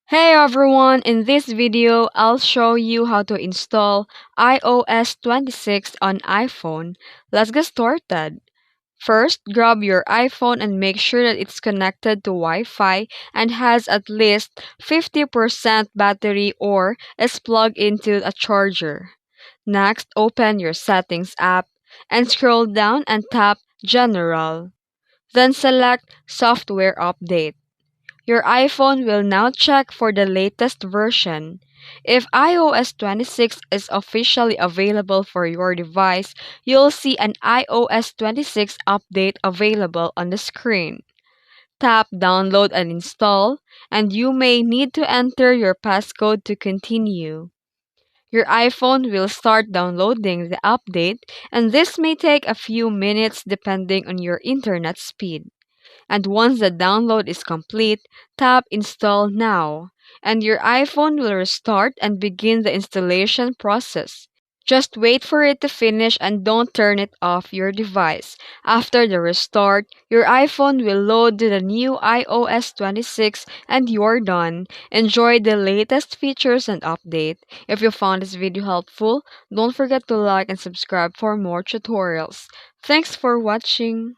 Hey everyone, in this video, I'll show you how to install iOS 26 on iPhone. Let's get started. First, grab your iPhone and make sure that it's connected to Wi-Fi and has at least 50% battery or is plugged into a charger. Next, open your Settings app and scroll down and tap General. Then select Software Update. Your iPhone will now check for the latest version. If iOS 26 is officially available for your device, you'll see an iOS 26 update available on the screen. Tap Download and Install, and you may need to enter your passcode to continue. Your iPhone will start downloading the update, and this may take a few minutes depending on your internet speed. And once the download is complete, tap Install Now, and your iPhone will restart and begin the installation process. Just wait for it to finish and don't turn it off your device. After the restart, your iPhone will load to the new iOS 26 and you're done. Enjoy the latest features and update. If you found this video helpful, don't forget to like and subscribe for more tutorials. Thanks for watching.